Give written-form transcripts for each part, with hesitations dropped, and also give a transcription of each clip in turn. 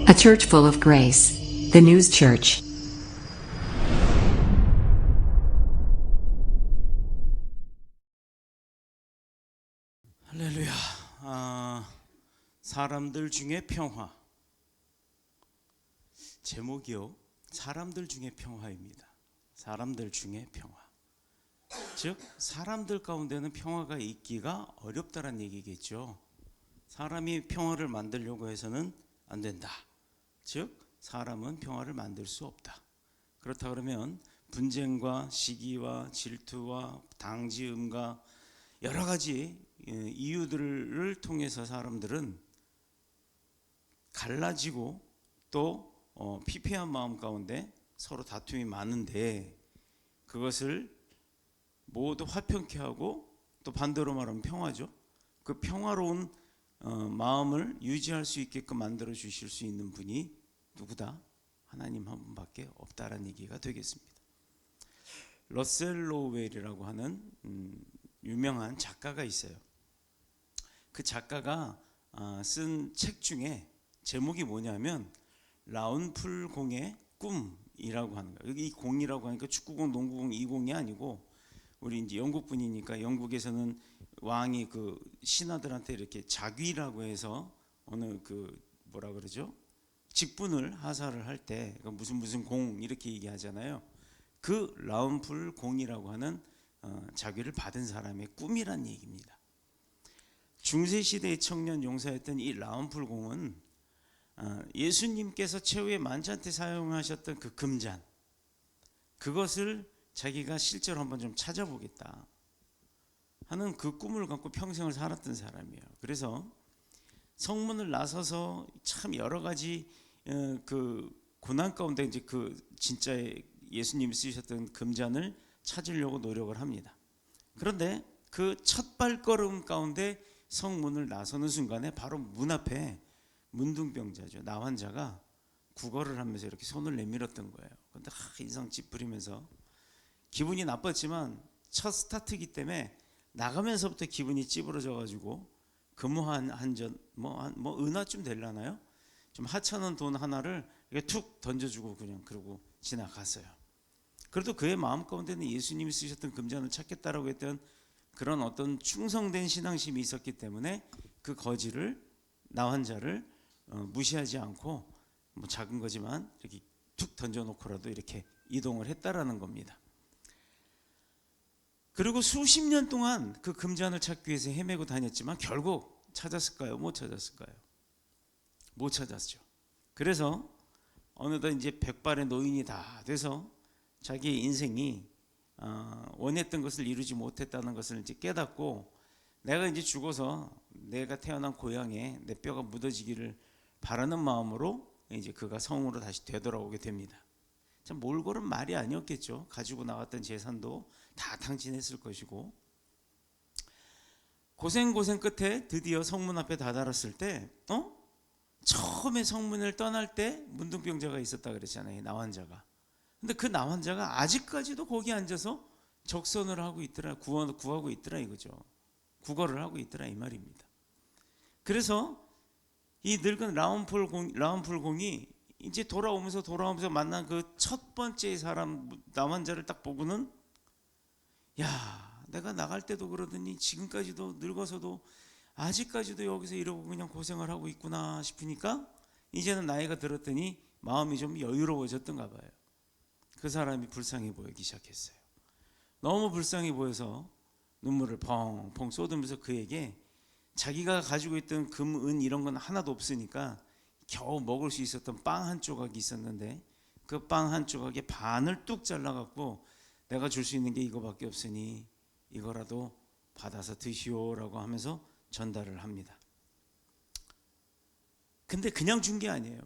A church full of grace. The News Church. 할렐루야. 사람들 중에 평화. 제목이요. 사람들 중에 평화입니다. 사람들 중에 평화. 즉 사람들 가운데는 평화가 있기가 어렵다는 얘기겠죠. 사람이 평화를 만들려고 해서는 안 된다. 즉 사람은 평화를 만들 수 없다. 그렇다 그러면 분쟁과 시기와 질투와 당지음과 여러 가지 이유들을 통해서 사람들은 갈라지고 또 피폐한 마음 가운데 서로 다툼이 많은데, 그것을 모두 화평케 하고 또 반대로 말하면 평화죠. 그 평화로운 마음을 유지할 수 있게끔 만들어 주실 수 있는 분이 누구다? 하나님 한 분밖에 없다라는 얘기가 되겠습니다. 러셀 로웰이라고 하는 유명한 작가가 있어요. 그 작가가 쓴 책 중에 제목이 뭐냐면 라운풀공의 꿈이라고 하는 거예요. 여기 이 공이라고 하니까 축구공, 농구공 이 공이 아니고, 우리 이제 영국 분이니까 영국에서는 왕이 그 신하들한테 이렇게 자귀라고 해서 어느 그 뭐라 그러죠? 직분을 하사를 할 때 무슨 공 이렇게 얘기하잖아요. 그 라운풀 공이라고 하는 자귀를 받은 사람의 꿈이란 얘기입니다. 중세시대의 청년 용사였던 이 라운풀 공은 예수님께서 최후의 만찬 때 사용하셨던 그 금잔, 그것을 자기가 실제로 한번 좀 찾아보겠다 하는 그 꿈을 갖고 평생을 살았던 사람이에요. 그래서 성문을 나서서 참 여러 가지 그 고난 가운데 이제 그 진짜 예수님이 쓰셨던 금잔을 찾으려고 노력을 합니다. 그런데 그 첫 발걸음 가운데 성문을 나서는 순간에 바로 문 앞에 문둥병자죠, 나환자가 구걸을 하면서 이렇게 손을 내밀었던 거예요. 그런데 인상 찌푸리면서 기분이 나빴지만 첫 스타트이기 때문에 나가면서부터 기분이 찌부러져 가지고 금호 한전 뭐 은하쯤 되려나요? 좀 하찮은 돈 하나를 이렇게 툭 던져주고 그냥 그러고 지나갔어요. 그래도 그의 마음 가운데는 예수님이 쓰셨던 금잔을 찾겠다라고 했던 그런 어떤 충성된 신앙심이 있었기 때문에 그 거지를, 나환자를 무시하지 않고 뭐 작은 거지만 이렇게 툭 던져놓고라도 이렇게 이동을 했다라는 겁니다. 그리고 수십 년 동안 그 금잔을 찾기 위해서 헤매고 다녔지만 결국 찾았을까요? 못 찾았을까요? 못 찾았죠. 그래서 어느덧 이제 백발의 노인이 다 돼서 자기의 인생이 원했던 것을 이루지 못했다는 것을 이제 깨닫고, 내가 이제 죽어서 내가 태어난 고향에 내 뼈가 묻어지기를 바라는 마음으로 이제 그가 성으로 다시 되돌아오게 됩니다. 참 몰골은 말이 아니었겠죠. 가지고 나갔던 재산도 다 탕진했을 것이고, 고생 끝에 드디어 성문 앞에 다다랐을 때 처음에 성문을 떠날 때 문둥병자가 있었다 그랬잖아요, 나환자가. 근데 그 나환자가 아직까지도 거기 앉아서 적선을 하고 있더라, 구하고 있더라 이거죠. 구걸을 하고 있더라 이 말입니다. 그래서 이 늙은 라운풀공이 이제 돌아오면서 만난 그 첫 번째 사람 나환자를 딱 보고는, 야, 내가 나갈 때도 그러더니 지금까지도 늙어서도 아직까지도 여기서 이러고 그냥 고생을 하고 있구나 싶으니까 이제는 나이가 들었더니 마음이 좀 여유로워졌던가 봐요. 그 사람이 불쌍해 보이기 시작했어요. 너무 불쌍해 보여서 눈물을 펑펑 쏟으면서 그에게 자기가 가지고 있던 금, 은 이런 건 하나도 없으니까 겨우 먹을 수 있었던 빵 한 조각이 있었는데, 그 빵 한 조각의 반을 뚝 잘라갖고 내가 줄 수 있는 게 이거밖에 없으니 이거라도 받아서 드시오라고 하면서 전달을 합니다. 근데 그냥 준 게 아니에요.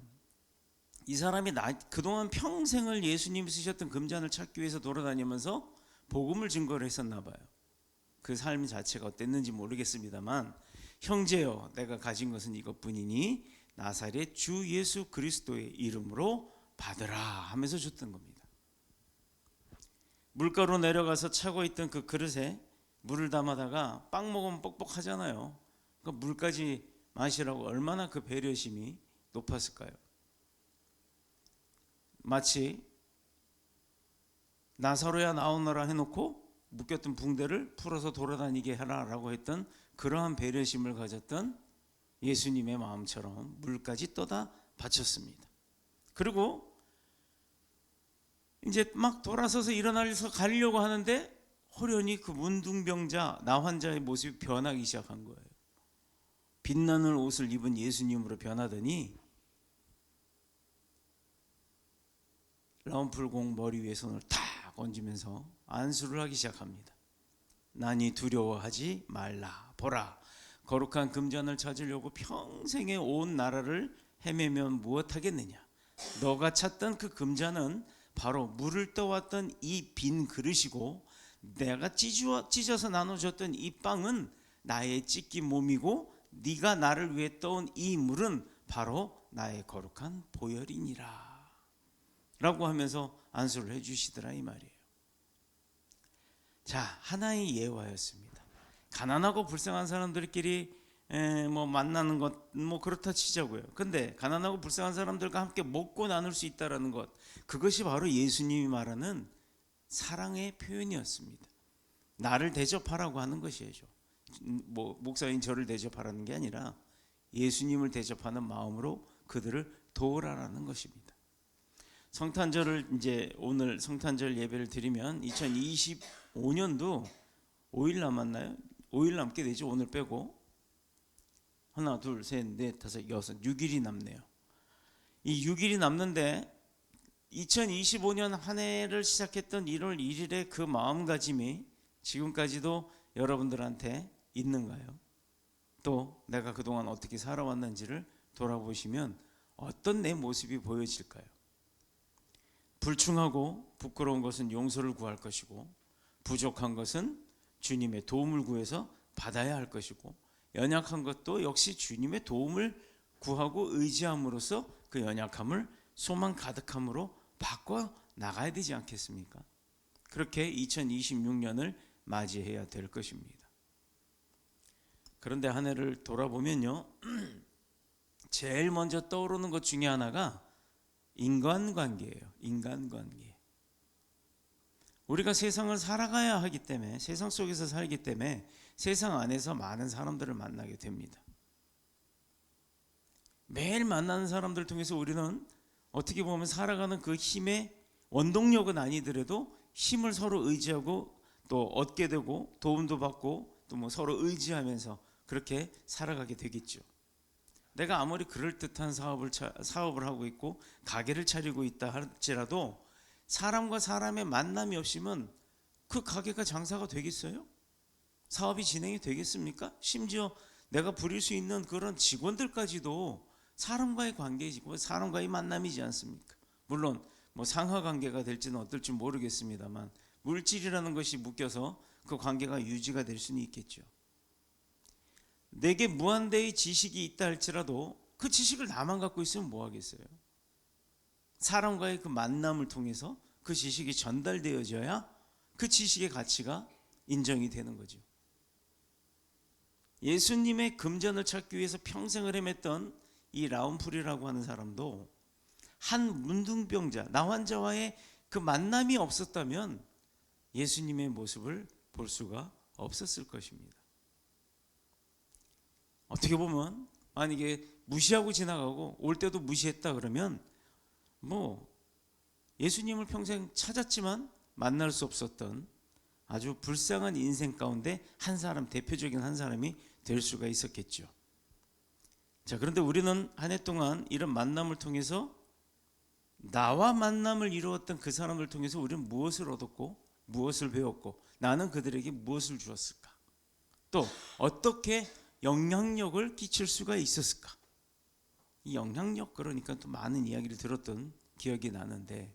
이 사람이 그동안 평생을 예수님이 쓰셨던 금잔을 찾기 위해서 돌아다니면서 복음을 증거를 했었나 봐요. 그 삶 자체가 어땠는지 모르겠습니다만, 형제여, 내가 가진 것은 이것뿐이니 나사렛 주 예수 그리스도의 이름으로 받으라 하면서 줬던 겁니다. 물가로 내려가서 차고 있던 그 그릇에 물을 담아다가 빵 먹으면 뻑뻑하잖아요. 그 물까지 마시라고 얼마나 그 배려심이 높았을까요? 마치 나사로야 나오너라 해놓고 묶였던 붕대를 풀어서 돌아다니게 하라라고 했던 그러한 배려심을 가졌던 예수님의 마음처럼 물까지 떠다 바쳤습니다. 그리고 이제 막 돌아서서 일어나서 가려고 하는데 호련히 그 문둥병자 나환자의 모습이 변하기 시작한 거예요. 빛나는 옷을 입은 예수님으로 변하더니 라운풀공 머리 위에 손을 탁 얹으면서 안수를 하기 시작합니다. 나니 두려워하지 말라. 보라, 거룩한 금잔을 찾으려고 평생에 온 나라를 헤매면 무엇하겠느냐. 너가 찾던 그 금잔은 바로 물을 떠왔던 이 빈 그릇이고, 내가 찢어서 나눠줬던 이 빵은 나의 찢긴 몸이고, 네가 나를 위해 떠온 이 물은 바로 나의 거룩한 보혈이니라 라고 하면서 안수를 해주시더라 이 말이에요. 자, 하나의 예화였습니다. 가난하고 불쌍한 사람들끼리 뭐 만나는 것 뭐 그렇다 치자고요. 근데 가난하고 불쌍한 사람들과 함께 먹고 나눌 수 있다라는 것, 그것이 바로 예수님이 말하는 사랑의 표현이었습니다. 나를 대접하라고 하는 것이죠. 뭐 목사인 저를 대접하라는 게 아니라 예수님을 대접하는 마음으로 그들을 도우라라는 것입니다. 성탄절을 이제 오늘 성탄절 예배를 드리면 2025년도 5일 남았나요? 5일 남게 되죠. 오늘 빼고 하나, 둘, 셋, 넷, 다섯, 여섯, 6일이 남네요. 이 6일이 남는데 2025년 한 해를 시작했던 1월 1일의 그 마음가짐이 지금까지도 여러분들한테 있는가요? 또 내가 그동안 어떻게 살아왔는지를 돌아보시면 어떤 내 모습이 보여질까요? 불충하고 부끄러운 것은 용서를 구할 것이고, 부족한 것은 주님의 도움을 구해서 받아야 할 것이고, 연약한 것도 역시 주님의 도움을 구하고 의지함으로써 그 연약함을 소망 가득함으로 바꿔 나가야 되지 않겠습니까? 그렇게 2026년을 맞이해야 될 것입니다. 그런데 한 해를 돌아보면요, 제일 먼저 떠오르는 것 중에 하나가 인간관계예요. 인간관계. 우리가 세상을 살아가야 하기 때문에, 세상 속에서 살기 때문에 세상 안에서 많은 사람들을 만나게 됩니다. 매일 만나는 사람들을 통해서 우리는 어떻게 보면 살아가는 그 힘의 원동력은 아니더라도 힘을 서로 의지하고 또 얻게 되고 도움도 받고 또 뭐 서로 의지하면서 그렇게 살아가게 되겠죠. 내가 아무리 그럴듯한 사업을 하고 있고 가게를 차리고 있다 할지라도 사람과 사람의 만남이 없으면 그 가게가 장사가 되겠어요? 사업이 진행이 되겠습니까? 심지어 내가 부릴 수 있는 그런 직원들까지도 사람과의 관계이고 사람과의 만남이지 않습니까? 물론 뭐 상하관계가 될지는 어떨지 모르겠습니다만 물질이라는 것이 묶여서 그 관계가 유지가 될 수는 있겠죠. 내게 무한대의 지식이 있다 할지라도 그 지식을 나만 갖고 있으면 뭐 하겠어요? 사람과의 그 만남을 통해서 그 지식이 전달되어져야 그 지식의 가치가 인정이 되는 거죠. 예수님의 금전을 찾기 위해서 평생을 헤맸던 이 라운풀이라고 하는 사람도 한 문둥병자, 나환자와의 그 만남이 없었다면 예수님의 모습을 볼 수가 없었을 것입니다. 어떻게 보면 만약에 무시하고 지나가고 올 때도 무시했다 그러면 뭐 예수님을 평생 찾았지만 만날 수 없었던 아주 불쌍한 인생 가운데 한 사람, 대표적인 한 사람이 될 수가 있었겠죠. 자, 그런데 우리는 한 해 동안 이런 만남을 통해서 나와 만남을 이루었던 그 사람을 통해서 우리는 무엇을 얻었고 무엇을 배웠고 나는 그들에게 무엇을 주었을까? 또 어떻게 영향력을 끼칠 수가 있었을까? 이 영향력, 그러니까 또 많은 이야기를 들었던 기억이 나는데,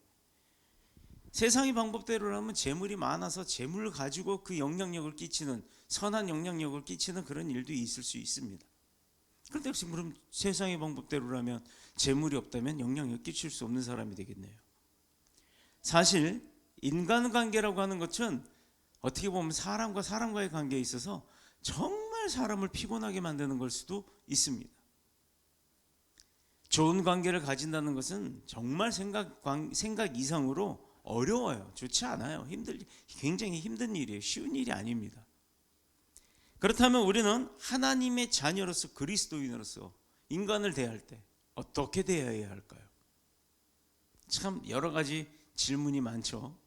세상의 방법대로라면 재물이 많아서 재물을 가지고 그 영향력을 끼치는, 선한 영향력을 끼치는 그런 일도 있을 수 있습니다. 그런데 역시 그럼 세상의 방법대로라면 재물이 없다면 영향력 끼칠 수 없는 사람이 되겠네요. 사실 인간관계라고 하는 것은 어떻게 보면 사람과 사람과의 관계에 있어서 정말 사람을 피곤하게 만드는 걸 수도 있습니다. 좋은 관계를 가진다는 것은 정말 생각 이상으로 어려워요. 좋지 않아요. 굉장히 힘든 일이에요. 쉬운 일이 아닙니다. 그렇다면 우리는 하나님의 자녀로서 그리스도인으로서 인간을 대할 때 어떻게 대해야 할까요? 참 여러 가지 질문이 많죠.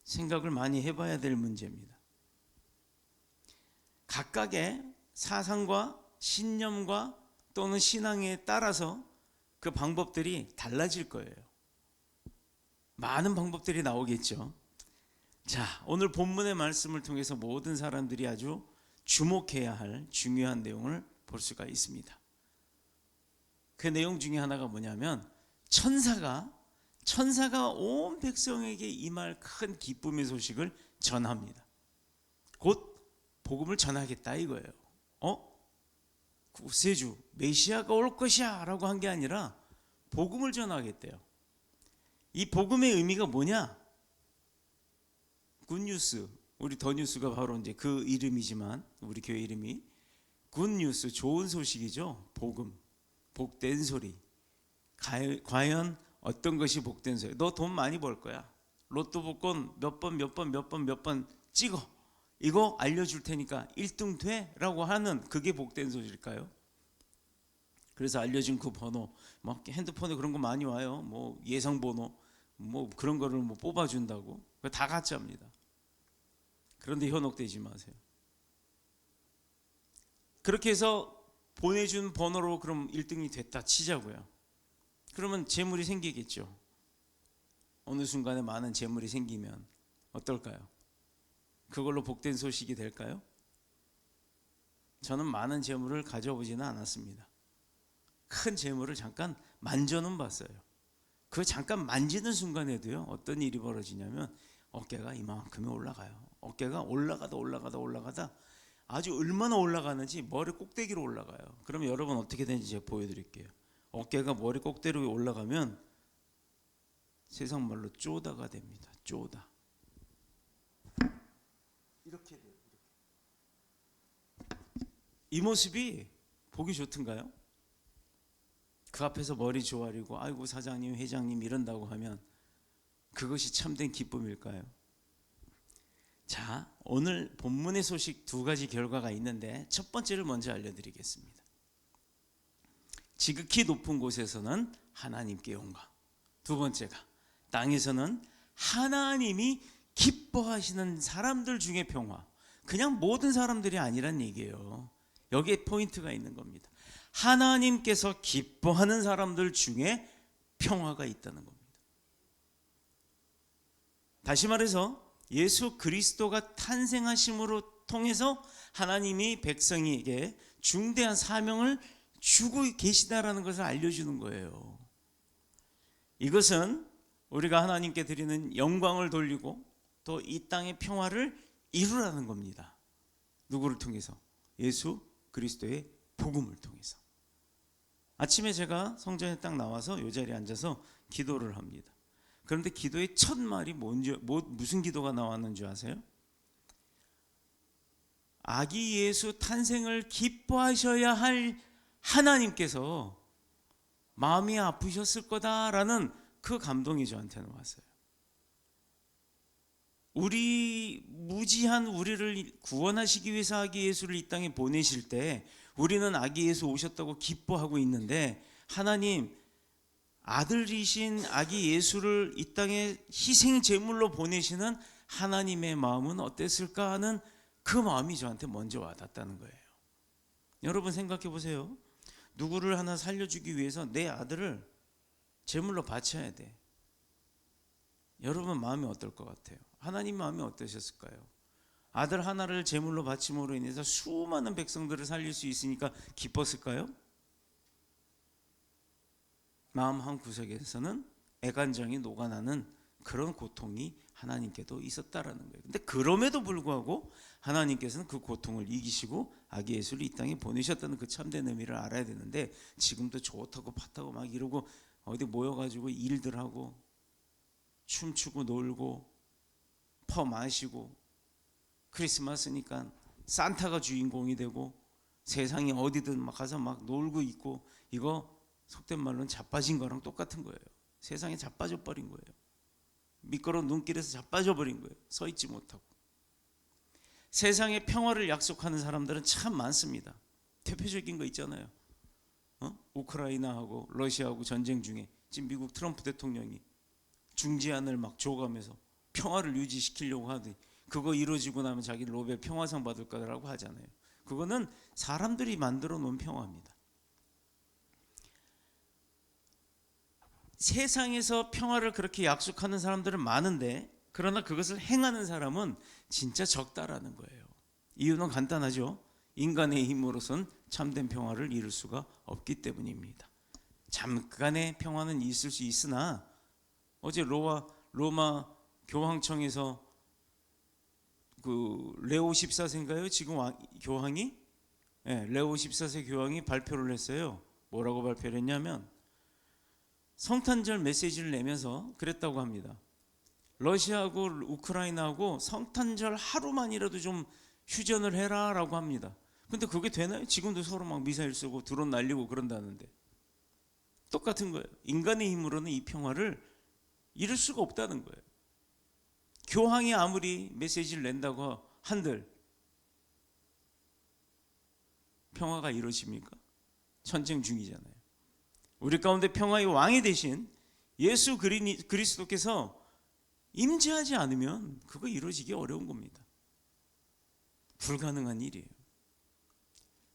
생각을 많이 해봐야 될 문제입니다. 각각의 사상과 신념과 또는 신앙에 따라서 그 방법들이 달라질 거예요. 많은 방법들이 나오겠죠. 자, 오늘 본문의 말씀을 통해서 모든 사람들이 아주 주목해야 할 중요한 내용을 볼 수가 있습니다. 그 내용 중에 하나가 뭐냐면 천사가 온 백성에게 임할 큰 기쁨의 소식을 전합니다. 곧 복음을 전하겠다 이거예요. 구세주 메시아가 올 것이야 라고 한 게 아니라 복음을 전하겠대요. 이 복음의 의미가 뭐냐? 굿뉴스, 우리 더뉴스가 바로 이제 그 이름이지만 우리 교회 이름이 굿뉴스, 좋은 소식이죠. 복음, 복된 소리. 과연 어떤 것이 복된 소리? 너 돈 많이 벌 거야. 로또 복권 몇 번 찍어. 이거 알려줄 테니까 1등 돼? 라고 하는 그게 복된 소식일까요? 그래서 알려준 그 번호, 막 핸드폰에 그런 거 많이 와요. 뭐 예상번호, 뭐 그런 거를 뭐 뽑아준다고. 그거 다 가짜입니다. 그런데 현혹되지 마세요. 그렇게 해서 보내준 번호로 그럼 1등이 됐다 치자고요. 그러면 재물이 생기겠죠. 어느 순간에 많은 재물이 생기면 어떨까요? 그걸로 복된 소식이 될까요? 저는 많은 재물을 가져보지는 않았습니다. 큰 재물을 잠깐 만져는 봤어요. 그 잠깐 만지는 순간에도요, 어떤 일이 벌어지냐면 어깨가 이만큼이 올라가요. 어깨가 올라가다 아주 얼마나 올라가는지 머리 꼭대기로 올라가요. 그럼 여러분 어떻게 되는지 제가 보여드릴게요. 어깨가 머리 꼭대기로 올라가면 세상 말로 쪼다가 됩니다. 쪼다. 이렇게 돼요. 이 모습이 보기 좋던가요? 그 앞에서 머리 조아리고 아이고 사장님 회장님 이런다고 하면 그것이 참된 기쁨일까요? 자, 오늘 본문의 소식 두 가지 결과가 있는데 첫 번째를 먼저 알려드리겠습니다. 지극히 높은 곳에서는 하나님께 영광. 두 번째가 땅에서는 하나님이 기뻐하시는 사람들 중에 평화. 그냥 모든 사람들이 아니란 얘기예요. 여기에 포인트가 있는 겁니다. 하나님께서 기뻐하는 사람들 중에 평화가 있다는 겁니다. 다시 말해서 예수 그리스도가 탄생하심으로 통해서 하나님이 백성에게 중대한 사명을 주고 계시다라는 것을 알려주는 거예요. 이것은 우리가 하나님께 드리는 영광을 돌리고 또 이 땅의 평화를 이루라는 겁니다. 누구를 통해서? 예수 그리스도의 복음을 통해서. 아침에 제가 성전에 딱 나와서 이 자리에 앉아서 기도를 합니다. 그런데 기도의 첫 말이 무슨 기도가 나왔는 줄 아세요? 아기 예수 탄생을 기뻐하셔야 할 하나님께서 마음이 아프셨을 거다라는 그 감동이 저한테는 왔어요. 무지한 우리를 구원하시기 위해서 아기 예수를 이 땅에 보내실 때 우리는 아기 예수 오셨다고 기뻐하고 있는데 하나님 아들이신 아기 예수를 이 땅에 희생 제물로 보내시는 하나님의 마음은 어땠을까 하는 그 마음이 저한테 먼저 와닿았다는 거예요. 여러분 생각해 보세요. 누구를 하나 살려주기 위해서 내 아들을 제물로 바쳐야 돼. 여러분 마음이 어떨 것 같아요? 하나님 마음이 어떠셨을까요? 아들 하나를 제물로 바침으로 인해서 수많은 백성들을 살릴 수 있으니까 기뻤을까요? 마음 한 구석에서는 애간장이 녹아나는 그런 고통이 하나님께도 있었다라는 거예요. 근데 그럼에도 불구하고 하나님께서는 그 고통을 이기시고 아기 예수를 이 땅에 보내셨다는 그 참된 의미를 알아야 되는데 지금도 좋다고 팥하고 막 이러고 어디 모여가지고 일들 하고 춤추고 놀고 퍼 마시고 크리스마스니까 산타가 주인공이 되고 세상에 어디든 막 가서 막 놀고 있고 이거 속된 말로는 자빠진 거랑 똑같은 거예요. 세상에 자빠져 버린 거예요. 미끄러운 눈길에서 자빠져 버린 거예요. 서 있지 못하고. 세상에 평화를 약속하는 사람들은 참 많습니다. 대표적인 거 있잖아요. 우크라이나하고 러시아하고 전쟁 중에 지금 미국 트럼프 대통령이 중재안을 막 줘가면서 평화를 유지시키려고 하더니 그거 이루어지고 나면 자기 노벨 평화상 받을 거라고 하잖아요. 그거는 사람들이 만들어 놓은 평화입니다. 세상에서 평화를 그렇게 약속하는 사람들은 많은데 그러나 그것을 행하는 사람은 진짜 적다라는 거예요. 이유는 간단하죠. 인간의 힘으로선 참된 평화를 이룰 수가 없기 때문입니다. 잠깐의 평화는 있을 수 있으나 어제 로마 교황청에서 그 레오 14세인가요? 지금 교황이 레오 14세 교황이 발표를 했어요. 뭐라고 발표를 했냐면 성탄절 메시지를 내면서 그랬다고 합니다. 러시아하고 우크라이나하고 성탄절 하루만이라도 좀 휴전을 해라라고 합니다. 근데 그게 되나요? 지금도 서로 막 미사일 쏘고 드론 날리고 그런다는데 똑같은 거예요. 인간의 힘으로는 이 평화를 이룰 수가 없다는 거예요. 교황이 아무리 메시지를 낸다고 한들 평화가 이루어집니까? 전쟁 중이잖아요. 우리 가운데 평화의 왕이 되신 예수 그리스도께서 임재하지 않으면 그거 이루어지기 어려운 겁니다. 불가능한 일이에요.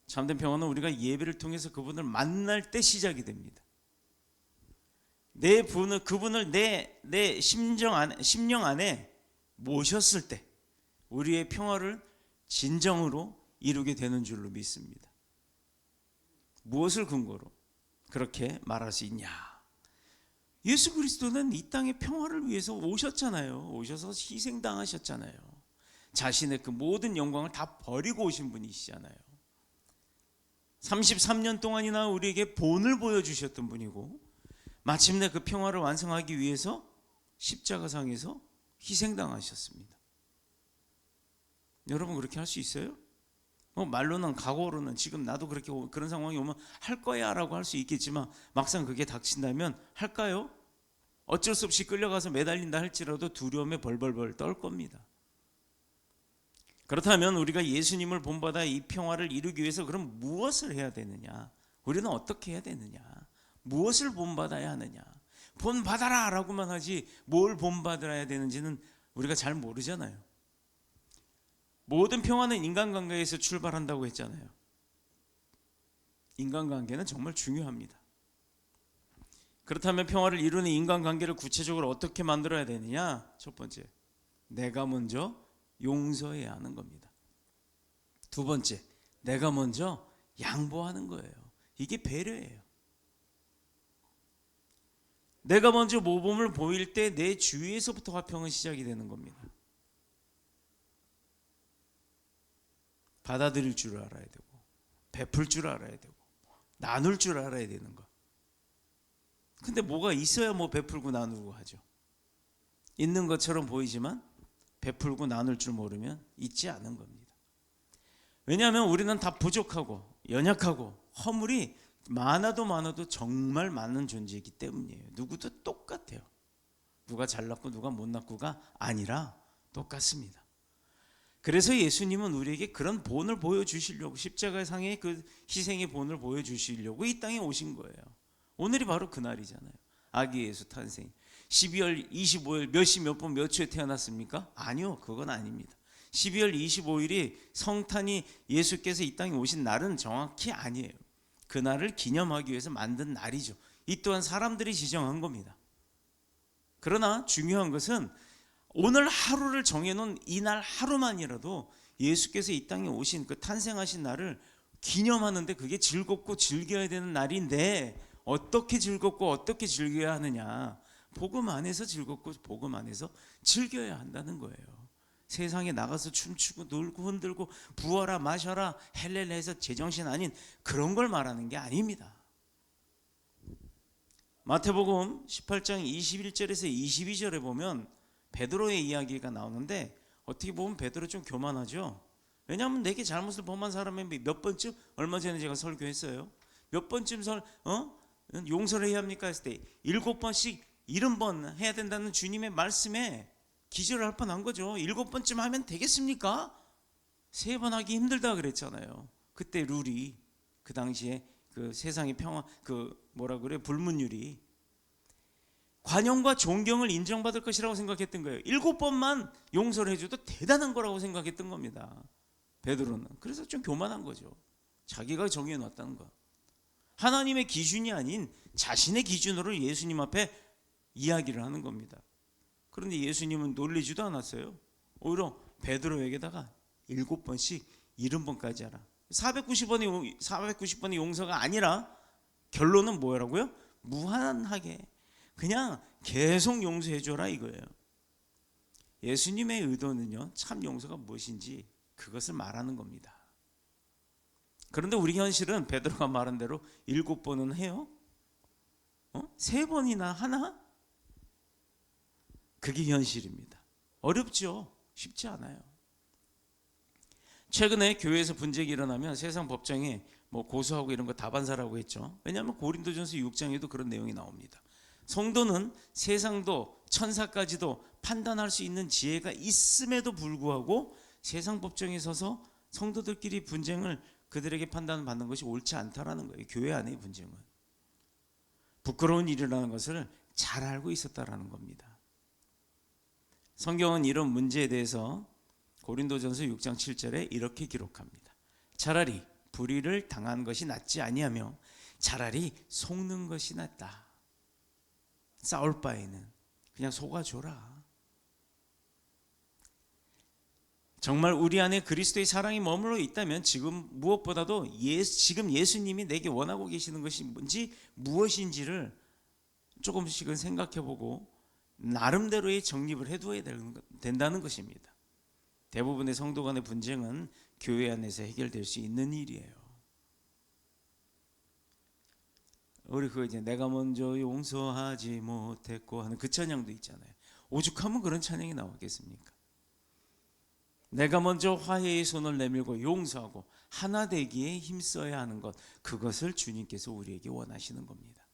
참된 평화는 우리가 예배를 통해서 그분을 만날 때 시작이 됩니다. 그분을 내 심령 안에 모셨을 때 우리의 평화를 진정으로 이루게 되는 줄로 믿습니다. 무엇을 근거로 그렇게 말할 수 있냐? 예수 그리스도는 이 땅의 평화를 위해서 오셨잖아요. 오셔서 희생당하셨잖아요. 자신의 그 모든 영광을 다 버리고 오신 분이시잖아요. 33년 동안이나 우리에게 본을 보여주셨던 분이고 마침내 그 평화를 완성하기 위해서 십자가상에서 희생당하셨습니다. 여러분 그렇게 할 수 있어요? 말로는 각오로는 지금 나도 그렇게 그런 상황이 오면 할 거야 라고 할 수 있겠지만 막상 그게 닥친다면 할까요? 어쩔 수 없이 끌려가서 매달린다 할지라도 두려움에 벌벌벌 떨 겁니다. 그렇다면 우리가 예수님을 본받아 이 평화를 이루기 위해서 그럼 무엇을 해야 되느냐? 우리는 어떻게 해야 되느냐? 무엇을 본받아야 하느냐? 본받아라 라고만 하지 뭘 본받아야 되는지는 우리가 잘 모르잖아요. 모든 평화는 인간관계에서 출발한다고 했잖아요. 인간관계는 정말 중요합니다. 그렇다면 평화를 이루는 인간관계를 구체적으로 어떻게 만들어야 되느냐? 첫 번째, 내가 먼저 용서해야 하는 겁니다. 두 번째, 내가 먼저 양보하는 거예요. 이게 배려예요. 내가 먼저 모범을 보일 때 내 주위에서부터 화평은 시작이 되는 겁니다. 받아들일 줄 알아야 되고 베풀 줄 알아야 되고 나눌 줄 알아야 되는 거. 근데 뭐가 있어야 뭐 베풀고 나누고 하죠. 있는 것처럼 보이지만 베풀고 나눌 줄 모르면 있지 않은 겁니다. 왜냐하면 우리는 다 부족하고 연약하고 허물이 많아도 정말 많은 존재이기 때문이에요. 누구도 똑같아요. 누가 잘났고 누가 못났고가 아니라 똑같습니다. 그래서 예수님은 우리에게 그런 본을 보여주시려고 십자가상의 그 희생의 본을 보여주시려고 이 땅에 오신 거예요. 오늘이 바로 그날이잖아요. 아기 예수 탄생. 12월 25일 몇 시 몇 분 몇 초에 태어났습니까? 아니요, 그건 아닙니다. 12월 25일이 성탄이 예수께서 이 땅에 오신 날은 정확히 아니에요. 그날을 기념하기 위해서 만든 날이죠. 이 또한 사람들이 지정한 겁니다. 그러나 중요한 것은 오늘 하루를 정해놓은 이날 하루만이라도 예수께서 이 땅에 오신 그 탄생하신 날을 기념하는데 그게 즐겁고 즐겨야 되는 날인데 어떻게 즐겁고 어떻게 즐겨야 하느냐? 복음 안에서 즐겁고 복음 안에서 즐겨야 한다는 거예요. 세상에 나가서 춤추고 놀고 흔들고 부어라 마셔라 헬렐레해서 제정신 아닌 그런 걸 말하는 게 아닙니다. 마태복음 18장 21절에서 22절에 보면 베드로의 이야기가 나오는데 어떻게 보면 베드로 좀 교만하죠. 왜냐하면 내게 잘못을 범한 사람이 몇 번쯤 얼마 전에 제가 설교했어요. 몇 번쯤 용서를 해야 합니까? 했을 때 7번씩 70번 해야 된다는 주님의 말씀에 기절을 할 뻔한 거죠. 7번쯤 하면 되겠습니까? 3번 하기 힘들다 그랬잖아요. 그때 룰이, 그 당시에 그 세상의 평화, 그 뭐라 그래, 불문율이 관용과 존경을 인정받을 것이라고 생각했던 거예요. 7번만 용서를 해줘도 대단한 거라고 생각했던 겁니다, 베드로는. 그래서 좀 교만한 거죠. 자기가 정해 놨다는 거. 하나님의 기준이 아닌 자신의 기준으로 예수님 앞에 이야기를 하는 겁니다. 그런데 예수님은 놀리지도 않았어요. 오히려 베드로에게다가 7번씩 70번까지 하라. 490번의 용서가 아니라 결론은 뭐라고요? 무한하게 그냥 계속 용서해줘라 이거예요. 예수님의 의도는요, 참 용서가 무엇인지 그것을 말하는 겁니다. 그런데 우리 현실은 베드로가 말한 대로 7번은 해요? 3번이나 하나? 그게 현실입니다. 어렵죠? 쉽지 않아요. 최근에 교회에서 분쟁이 일어나면 세상 법정에 뭐 고소하고 이런 거 다반사라고 했죠. 왜냐하면 고린도전서 6장에도 그런 내용이 나옵니다. 성도는 세상도 천사까지도 판단할 수 있는 지혜가 있음에도 불구하고 세상 법정에 서서 성도들끼리 분쟁을 그들에게 판단받는 것이 옳지 않다라는 거예요. 교회 안의 분쟁은 부끄러운 일이라는 것을 잘 알고 있었다라는 겁니다. 성경은 이런 문제에 대해서 고린도전서 6장 7절에 이렇게 기록합니다. 차라리 불의를 당한 것이 낫지 아니하며 차라리 속는 것이 낫다. 싸울 바에는 그냥 속아줘라. 정말 우리 안에 그리스도의 사랑이 머물러 있다면 지금 무엇보다도 지금 예수님이 내게 원하고 계시는 것이 뭔지 무엇인지를 조금씩은 생각해보고 나름대로의 정립을 해두어야 된다는 것입니다. 대부분의 성도 간의 분쟁은 교회 안에서 해결될 수 있는 일이에요. 우리 그거 이제 내가 먼저 용서하지 못했고 하는 그 찬양도 있잖아요. 오죽하면 그런 찬양이 나왔겠습니까? 내가 먼저 화해의 손을 내밀고 용서하고 하나 되기에 힘써야 하는 것, 그것을 주님께서 우리에게 원하시는 겁니다.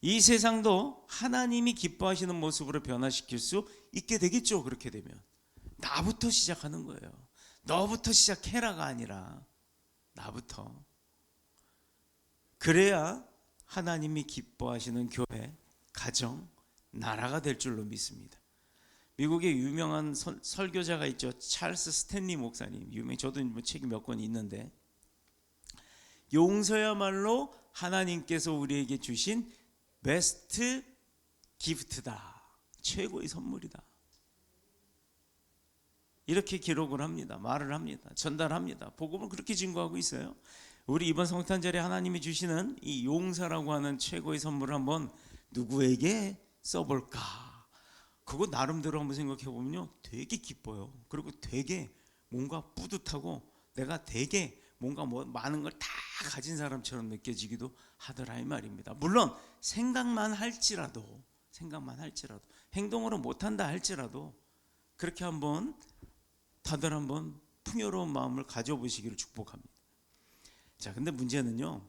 이 세상도 하나님이 기뻐하시는 모습으로 변화시킬 수 있게 되겠죠. 그렇게 되면 나부터 시작하는 거예요. 너부터 시작해라가 아니라 나부터. 그래야 하나님이 기뻐하시는 교회, 가정, 나라가 될 줄로 믿습니다. 미국의 유명한 설교자가 있죠. 찰스 스탠리 목사님. 저도 뭐 책이 몇 권 있는데, 용서야말로 하나님께서 우리에게 주신 베스트 기프트다. 최고의 선물이다. 이렇게 기록을 합니다. 말을 합니다. 전달합니다. 복음을 그렇게 증거하고 있어요. 우리 이번 성탄절에 하나님이 주시는 이 용서라고 하는 최고의 선물을 한번 누구에게 써볼까? 그거 나름대로 한번 생각해 보면요, 되게 기뻐요. 그리고 되게 뭔가 뿌듯하고 내가 되게 뭔가 많은 걸 다 가진 사람처럼 느껴지기도 하더라 이 말입니다. 물론 생각만 할지라도 행동으로 못한다 할지라도 그렇게 한번 다들 한번 풍요로운 마음을 가져보시기를 축복합니다. 자, 근데 문제는요,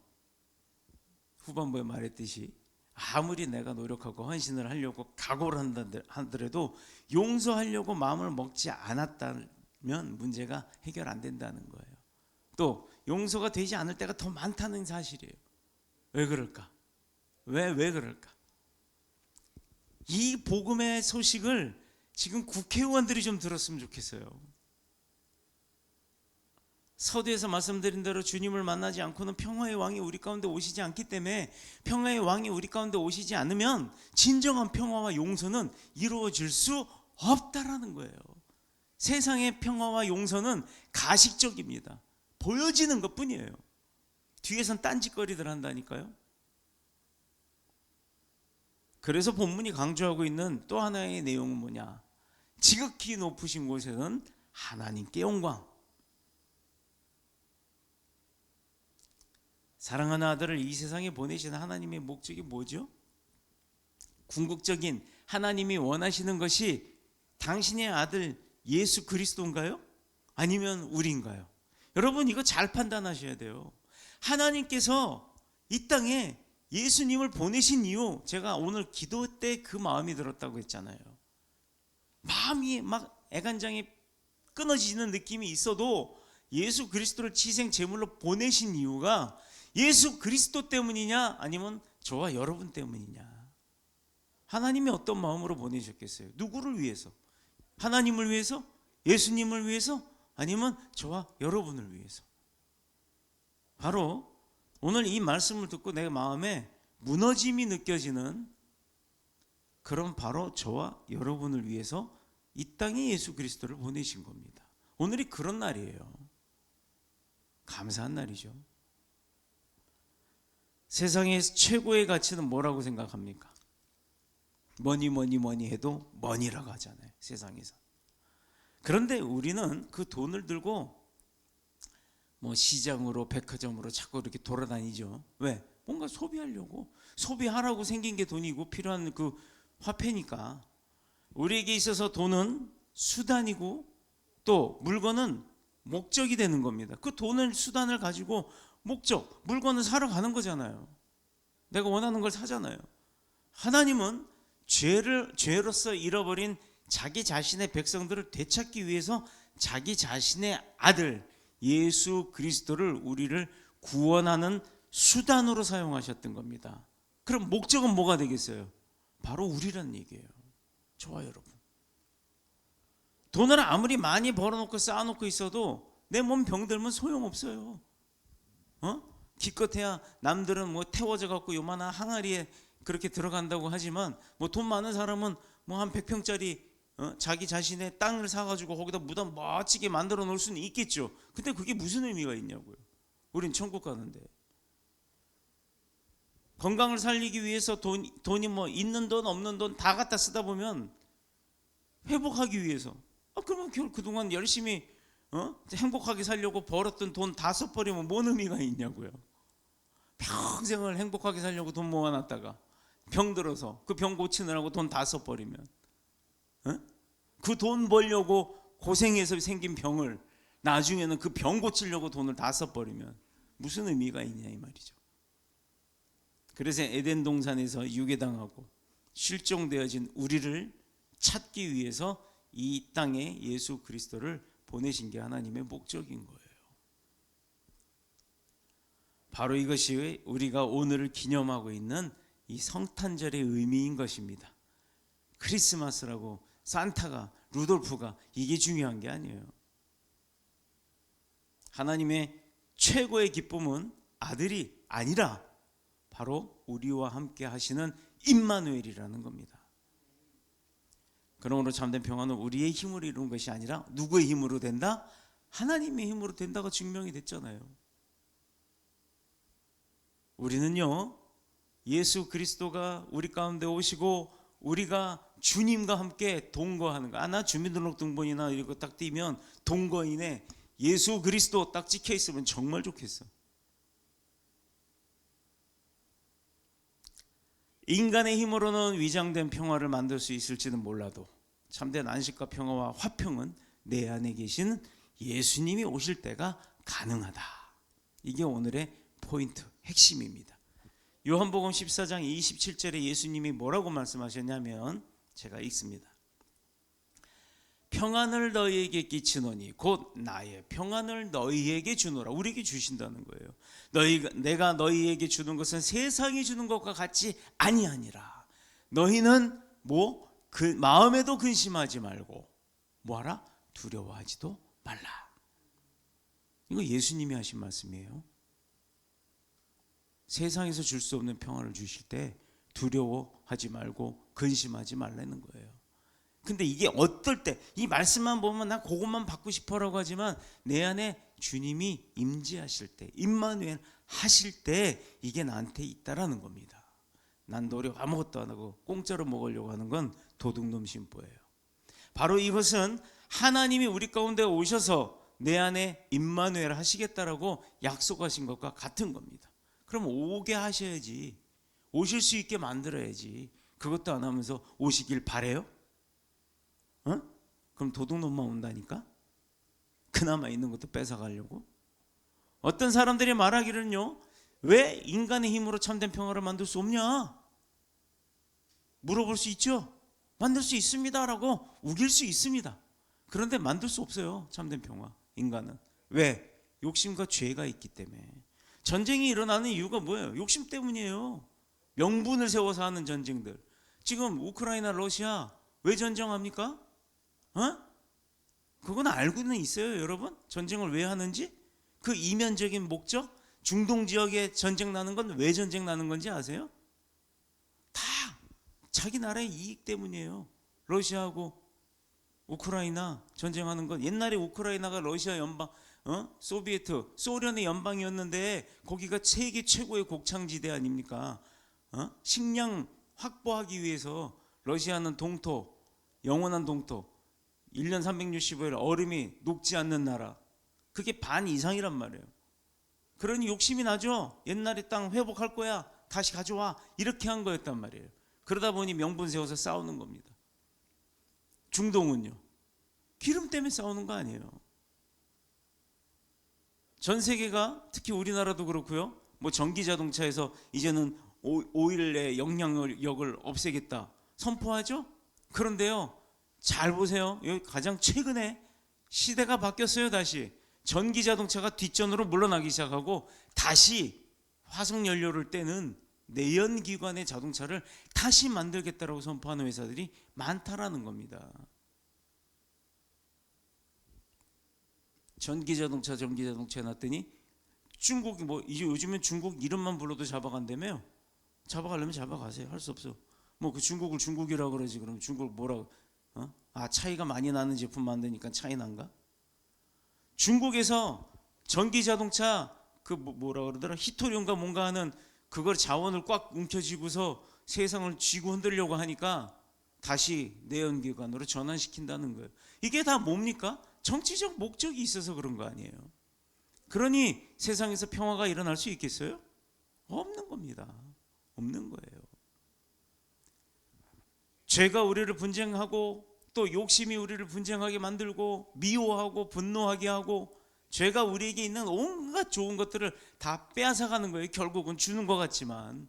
후반부에 말했듯이 아무리 내가 노력하고 헌신을 하려고 각오를 한다더라도 용서하려고 마음을 먹지 않았다면 문제가 해결 안 된다는 거예요. 또 용서가 되지 않을 때가 더 많다는 사실이에요. 왜 그럴까? 왜 그럴까? 이 복음의 소식을 지금 국회의원들이 좀 들었으면 좋겠어요. 서두에서 말씀드린 대로 주님을 만나지 않고는 평화의 왕이 우리 가운데 오시지 않기 때문에, 평화의 왕이 우리 가운데 오시지 않으면 진정한 평화와 용서는 이루어질 수 없다라는 거예요. 세상의 평화와 용서는 가식적입니다. 보여지는 것뿐이에요. 뒤에선 딴짓거리들 한다니까요. 그래서 본문이 강조하고 있는 또 하나의 내용은 뭐냐? 지극히 높으신 곳에는 하나님께 영광. 사랑하는 아들을 이 세상에 보내신 하나님의 목적이 뭐죠? 궁극적인 하나님이 원하시는 것이 당신의 아들 예수 그리스도인가요? 아니면 우리인가요? 여러분, 이거 잘 판단하셔야 돼요. 하나님께서 이 땅에 예수님을 보내신 이유, 제가 오늘 기도 때 그 마음이 들었다고 했잖아요. 마음이 막 애간장이 끊어지는 느낌이 있어도 예수 그리스도를 희생 제물로 보내신 이유가 예수 그리스도 때문이냐 아니면 저와 여러분 때문이냐. 하나님이 어떤 마음으로 보내셨겠어요? 누구를 위해서? 하나님을 위해서? 예수님을 위해서? 아니면 저와 여러분을 위해서? 바로 오늘 이 말씀을 듣고 내 마음에 무너짐이 느껴지는 그런 바로 저와 여러분을 위해서 이 땅에 예수 그리스도를 보내신 겁니다. 오늘이 그런 날이에요. 감사한 날이죠. 세상에서 최고의 가치는 뭐라고 생각합니까? 뭐니 해도 머니라고 하잖아요. 세상에서. 그런데 우리는 그 돈을 들고 뭐 시장으로 백화점으로 자꾸 이렇게 돌아다니죠. 왜? 뭔가 소비하려고. 소비하라고 생긴 게 돈이고 필요한 그 화폐니까. 우리에게 있어서 돈은 수단이고 또 물건은 목적이 되는 겁니다. 그 돈을 수단을 가지고 목적, 물건을 사러 가는 거잖아요. 내가 원하는 걸 사잖아요. 하나님은 죄로서 잃어버린 자기 자신의 백성들을 되찾기 위해서 자기 자신의 아들 예수 그리스도를 우리를 구원하는 수단으로 사용하셨던 겁니다. 그럼 목적은 뭐가 되겠어요? 바로 우리란 얘기예요. 저와 여러분. 돈을 아무리 많이 벌어놓고 쌓아놓고 있어도 내 몸 병들면 소용없어요. 기껏해야 남들은 뭐 태워져 갖고 요만한 항아리에 그렇게 들어간다고 하지만 뭐 돈 많은 사람은 뭐 한 100평짜리 자기 자신의 땅을 사가지고 거기다 무덤 멋지게 만들어 놓을 수는 있겠죠. 근데 그게 무슨 의미가 있냐고요. 우린 천국 가는데. 건강을 살리기 위해서 돈이 뭐 있는 돈 없는 돈 다 갖다 쓰다 보면 회복하기 위해서 그러면 그동안 열심히 행복하게 살려고 벌었던 돈 다 써버리면 뭔 의미가 있냐고요. 평생을 행복하게 살려고 돈 모아놨다가 병 들어서 그 병 고치느라고 돈 다 써버리면 그 돈 벌려고 고생해서 생긴 병을 나중에는 그 병 고치려고 돈을 다 써버리면 무슨 의미가 있냐 이 말이죠. 그래서 에덴 동산에서 유괴당하고 실종되어진 우리를 찾기 위해서 이 땅에 예수 그리스도를 보내신 게 하나님의 목적인 거예요. 바로 이것이 우리가 오늘을 기념하고 있는 이 성탄절의 의미인 것입니다. 크리스마스라고 산타가 루돌프가 이게 중요한 게 아니에요. 하나님의 최고의 기쁨은 아들이 아니라 바로 우리와 함께 하시는 임마누엘이라는 겁니다. 그러므로 참된 평화는 우리의 힘으로 이루는 것이 아니라 누구의 힘으로 된다? 하나님의 힘으로 된다고 증명이 됐잖아요. 우리는요 예수 그리스도가 우리 가운데 오시고 우리가 주님과 함께 동거하는 거. 나 주민등록등본이나 이거 딱 띄면 동거인에 예수 그리스도 딱 찍혀 있으면 정말 좋겠어. 인간의 힘으로는 위장된 평화를 만들 수 있을지는 몰라도 참된 안식과 평화와 화평은 내 안에 계신 예수님이 오실 때가 가능하다. 이게 오늘의 포인트, 핵심입니다. 요한복음 14장 27절에 예수님이 뭐라고 말씀하셨냐면 제가 읽습니다. 평안을 너희에게 끼치노니 곧 나의 평안을 너희에게 주노라. 우리에게 주신다는 거예요. 내가 너희에게 주는 것은 세상이 주는 것과 같이 아니하니라. 너희는 그 마음에도 근심하지 말고 뭐하라? 두려워하지도 말라. 이거 예수님이 하신 말씀이에요. 세상에서 줄 수 없는 평안을 주실 때 두려워하지 말고 근심하지 말라는 거예요. 근데 이게 어떨 때 이 말씀만 보면 나 그것만 받고 싶어라고 하지만 내 안에 주님이 임재하실 때 임마누엘 하실 때 이게 나한테 있다라는 겁니다. 난 노력 아무것도 안 하고 공짜로 먹으려고 하는 건 도둑놈 심보예요. 바로 이것은 하나님이 우리 가운데 오셔서 내 안에 임마누엘 하시겠다라고 약속하신 것과 같은 겁니다. 그럼 오게 하셔야지. 오실 수 있게 만들어야지. 그것도 안 하면서 오시길 바래요? 그럼 도둑놈만 온다니까? 그나마 있는 것도 뺏어가려고? 어떤 사람들이 말하기는요 왜 인간의 힘으로 참된 평화를 만들 수 없냐? 물어볼 수 있죠? 만들 수 있습니다라고 우길 수 있습니다. 그런데 만들 수 없어요. 참된 평화. 인간은. 왜? 욕심과 죄가 있기 때문에. 전쟁이 일어나는 이유가 뭐예요? 욕심 때문이에요. 명분을 세워서 하는 전쟁들. 지금 우크라이나 러시아 왜 전쟁합니까? 그건 알고는 있어요, 여러분. 전쟁을 왜 하는지. 그 이면적인 목적, 중동 지역에 전쟁 나는 건 왜 전쟁 나는 건지 아세요? 다 자기 나라의 이익 때문이에요. 러시아하고 우크라이나 전쟁하는 건, 옛날에 우크라이나가 러시아 연방, 소비에트, 소련의 연방이었는데 거기가 세계 최고의 곡창지대 아닙니까? 식량 확보하기 위해서 러시아는 동토, 영원한 동토, 1년 365일 얼음이 녹지 않는 나라, 그게 반 이상이란 말이에요. 그러니 욕심이 나죠. 옛날에 땅 회복할 거야, 다시 가져와, 이렇게 한 거였단 말이에요. 그러다 보니 명분 세워서 싸우는 겁니다. 중동은요, 기름 때문에 싸우는 거 아니에요. 전 세계가, 특히 우리나라도 그렇고요, 뭐 전기 자동차에서 이제는 오일의 영향력을 없애겠다 선포하죠. 그런데요, 잘 보세요. 여기 가장 최근에 시대가 바뀌었어요. 다시 전기 자동차가 뒷전으로 물러나기 시작하고, 다시 화석 연료를 떼는 내연기관의 자동차를 다시 만들겠다라고 선포하는 회사들이 많다라는 겁니다. 전기 자동차 해놨더니 중국, 뭐 이제 요즘엔 중국 이름만 불러도 잡아간다며요. 잡아가려면 잡아가세요. 할 수 없어. 뭐 그 중국을 중국이라고 그러지. 그럼 중국을 뭐라고? 차이가 많이 나는 제품 만드니까 차이난가? 중국에서 전기 자동차 그 뭐라 그러더라, 히토리온가 뭔가 하는 그걸 자원을 꽉 움켜쥐고서 세상을 쥐고 흔들려고 하니까 다시 내연기관으로 전환시킨다는 거예요. 이게 다 뭡니까? 정치적 목적이 있어서 그런 거 아니에요. 그러니 세상에서 평화가 일어날 수 있겠어요? 없는 겁니다. 없는 거예요. 죄가 우리를 분쟁하고, 또 욕심이 우리를 분쟁하게 만들고, 미워하고 분노하게 하고, 죄가 우리에게 있는 온갖 좋은 것들을 다 빼앗아가는 거예요. 결국은 주는 것 같지만.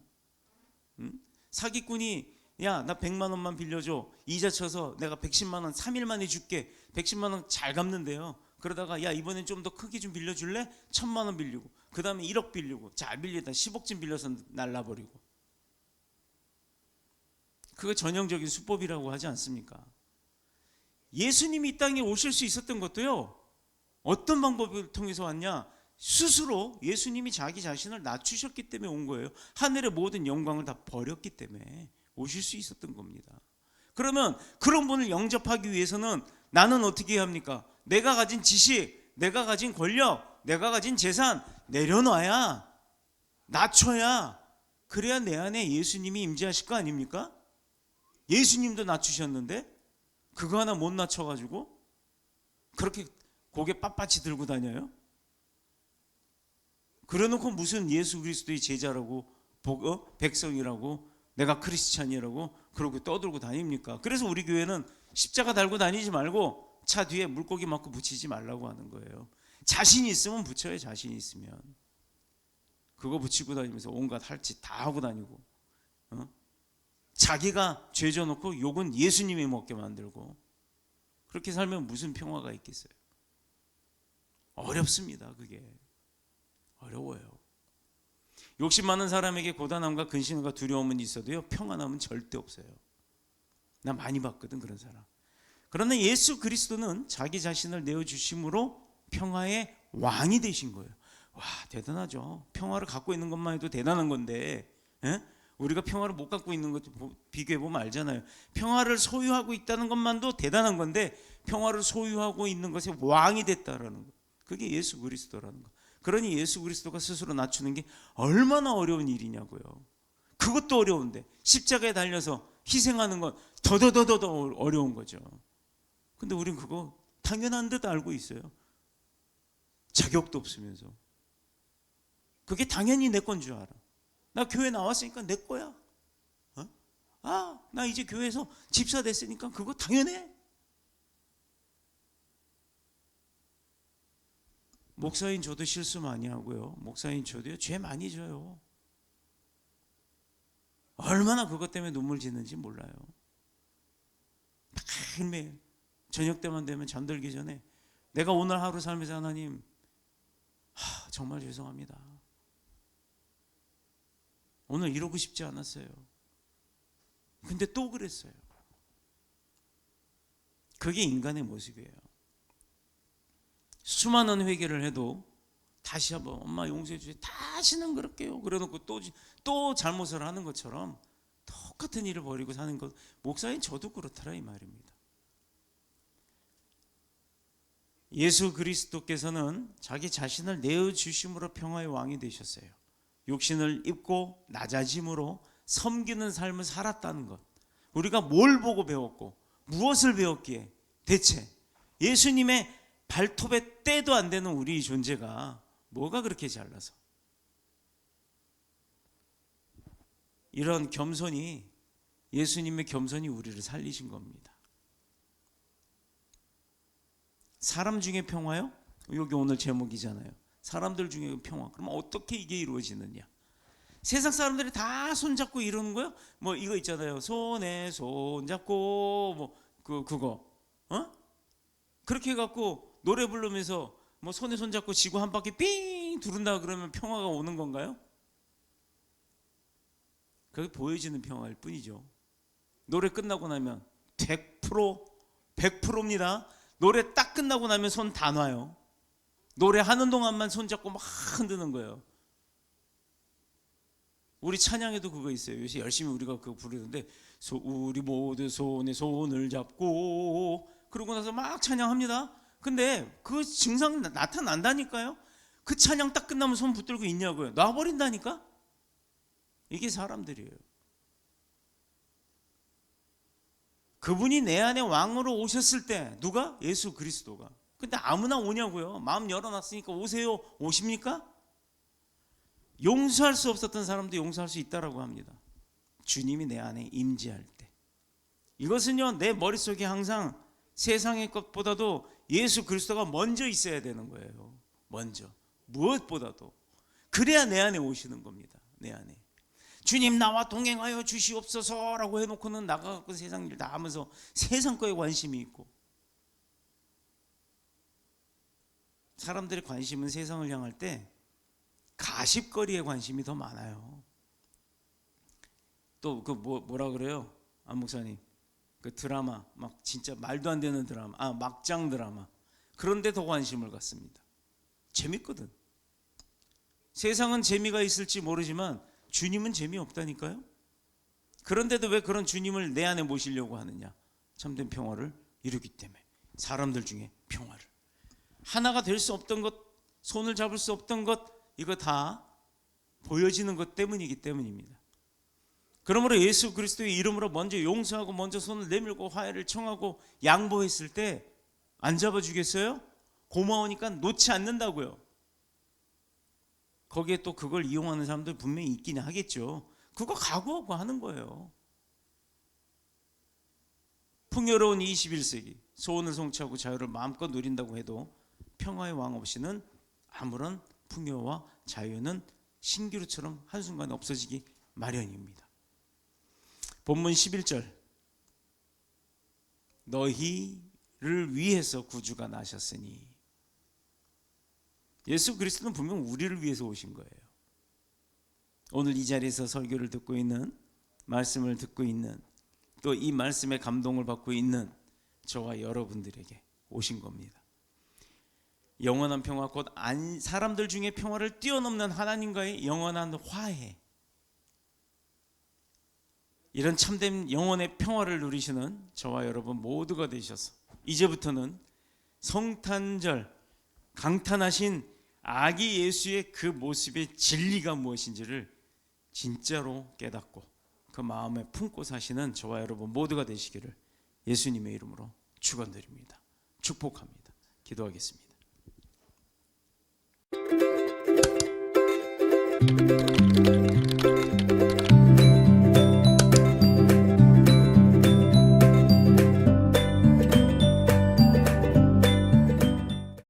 사기꾼이 야, 나 100만 원만 빌려줘, 이자 쳐서 내가 110만 원 3일 만에 줄게. 110만 원 잘 갚는데요. 그러다가 야, 이번엔 좀 더 크게 좀 빌려줄래? 1000만 원 빌리고, 그 다음에 1억 빌리고, 잘 빌리다 10억쯤 빌려서 날라버리고. 그거 전형적인 수법이라고 하지 않습니까? 예수님이 이 땅에 오실 수 있었던 것도요, 어떤 방법을 통해서 왔냐? 스스로 예수님이 자기 자신을 낮추셨기 때문에 온 거예요. 하늘의 모든 영광을 다 버렸기 때문에 오실 수 있었던 겁니다. 그러면 그런 분을 영접하기 위해서는 나는 어떻게 해야 합니까? 내가 가진 지식, 내가 가진 권력, 내가 가진 재산 내려놔야, 낮춰야, 그래야 내 안에 예수님이 임재하실 거 아닙니까? 예수님도 낮추셨는데 그거 하나 못 낮춰가지고 그렇게 고개 빳빳이 들고 다녀요? 그래놓고 무슨 예수 그리스도의 제자라고, 백성이라고, 내가 크리스찬이라고 그러고 떠들고 다닙니까? 그래서 우리 교회는 십자가 달고 다니지 말고 차 뒤에 물고기 맞고 붙이지 말라고 하는 거예요. 자신 있으면 붙여요. 자신 있으면. 그거 붙이고 다니면서 온갖 할 짓 다 하고 다니고, 자기가 죄 져놓고 욕은 예수님이 먹게 만들고, 그렇게 살면 무슨 평화가 있겠어요? 어렵습니다. 그게 어려워요. 욕심 많은 사람에게 고단함과 근심과 두려움은 있어도요, 평안함은 절대 없어요. 나 많이 봤거든, 그런 사람. 그러나 예수 그리스도는 자기 자신을 내어주심으로 평화의 왕이 되신 거예요. 와, 대단하죠. 평화를 갖고 있는 것만 해도 대단한 건데, 우리가 평화를 못 갖고 있는 것 비교해보면 알잖아요. 평화를 소유하고 있다는 것만도 대단한 건데, 평화를 소유하고 있는 것의 왕이 됐다라는 거, 그게 예수 그리스도라는 거. 그러니 예수 그리스도가 스스로 낮추는 게 얼마나 어려운 일이냐고요. 그것도 어려운데 십자가에 달려서 희생하는 건 더더더더 어려운 거죠. 근데 우린 그거 당연한 듯 알고 있어요. 자격도 없으면서. 그게 당연히 내 건 줄 알아. 나 교회 나왔으니까 내 거야. 나 이제 교회에서 집사 됐으니까 그거 당연해. 목사인 저도 실수 많이 하고요. 목사인 저도요, 죄 많이 져요. 얼마나 그것 때문에 눈물 짓는지 몰라요. 매일매일 저녁 때만 되면 잠들기 전에 내가 오늘 하루 살면서 하나님, 정말 죄송합니다. 오늘 이러고 싶지 않았어요. 근데 또 그랬어요. 그게 인간의 모습이에요. 수많은 회개를 해도 다시 한번 엄마 용서해 주세요. 다시는 그럴게요. 그래놓고 또 잘못을 하는 것처럼 똑같은 일을 벌이고 사는 것. 목사인 저도 그렇더라 이 말입니다. 예수 그리스도께서는 자기 자신을 내어주심으로 평화의 왕이 되셨어요. 육신을 입고 낮아짐으로 섬기는 삶을 살았다는 것. 우리가 뭘 보고 배웠고 무엇을 배웠기에 대체 예수님의 발톱에 때도 안 되는 우리 존재가 뭐가 그렇게 잘나서. 이런 겸손이, 예수님의 겸손이 우리를 살리신 겁니다. 사람 중에 평화요? 여기 오늘 제목이잖아요. 사람들 중에 평화. 그럼 어떻게 이게 이루어지느냐? 세상 사람들이 다 손잡고 이러는 거요? 뭐 이거 있잖아요. 손에 손 잡고 뭐 그거 그렇게 해갖고 노래 부르면서 뭐 손에 손 잡고 지구 한 바퀴 삥 두른다 그러면 평화가 오는 건가요? 그게 보여지는 평화일 뿐이죠. 노래 끝나고 나면 100%입니다. 노래 딱 끝나고 나면 손 다 놔요. 노래 하는 동안만 손 잡고 막 흔드는 거예요. 우리 찬양에도 그거 있어요. 요새 열심히 우리가 그거 부르는데 우리 모두 손에 손을 잡고 그러고 나서 막 찬양합니다. 근데 그 증상 나타난다니까요. 그 찬양 딱 끝나면 손 붙들고 있냐고요. 놔버린다니까. 이게 사람들이에요. 그분이 내 안에 왕으로 오셨을 때 누가? 예수 그리스도가. 근데 아무나 오냐고요. 마음 열어놨으니까 오세요. 오십니까? 용서할 수 없었던 사람도 용서할 수 있다라고 합니다. 주님이 내 안에 임재할 때. 이것은요, 내 머릿속에 항상 세상의 것보다도 예수 그리스도가 먼저 있어야 되는 거예요. 먼저. 무엇보다도. 그래야 내 안에 오시는 겁니다. 내 안에. 주님 나와 동행하여 주시옵소서라고 해놓고는 나가갖고 세상 일 다 하면서 세상 거에 관심이 있고. 사람들의 관심은 세상을 향할 때 가십거리에 관심이 더 많아요. 또 그 뭐라 그래요? 안 목사님. 그 드라마 막 진짜 말도 안 되는 드라마, 막장 드라마. 그런데 더 관심을 갖습니다. 재밌거든. 세상은 재미가 있을지 모르지만 주님은 재미없다니까요. 그런데도 왜 그런 주님을 내 안에 모시려고 하느냐? 참된 평화를 이루기 때문에. 사람들 중에 평화를. 하나가 될 수 없던 것, 손을 잡을 수 없던 것, 이거 다 보여지는 것 때문이기 때문입니다. 그러므로 예수 그리스도의 이름으로 먼저 용서하고 먼저 손을 내밀고 화해를 청하고 양보했을 때 안 잡아주겠어요? 고마우니까 놓지 않는다고요. 거기에 또 그걸 이용하는 사람들 분명히 있긴 하겠죠. 그거 각오하고 하는 거예요. 풍요로운 21세기 소원을 성취하고 자유를 마음껏 누린다고 해도 평화의 왕 없이는 아무런 풍요와 자유는 신기루처럼 한순간에 없어지기 마련입니다. 본문 11절 너희를 위해서 구주가 나셨으니. 예수 그리스도는 분명 우리를 위해서 오신 거예요. 오늘 이 자리에서 설교를 듣고 있는, 말씀을 듣고 있는, 또 이 말씀에 감동을 받고 있는 저와 여러분들에게 오신 겁니다. 영원한 평화, 곧 사람들 중에 평화를 뛰어넘는 하나님과의 영원한 화해, 이런 참된 영혼의 평화를 누리시는 저와 여러분 모두가 되셔서 이제부터는 성탄절 강탄하신 아기 예수의 그 모습의 진리가 무엇인지를 진짜로 깨닫고 그 마음에 품고 사시는 저와 여러분 모두가 되시기를 예수님의 이름으로 축원드립니다. 축복합니다. 기도하겠습니다.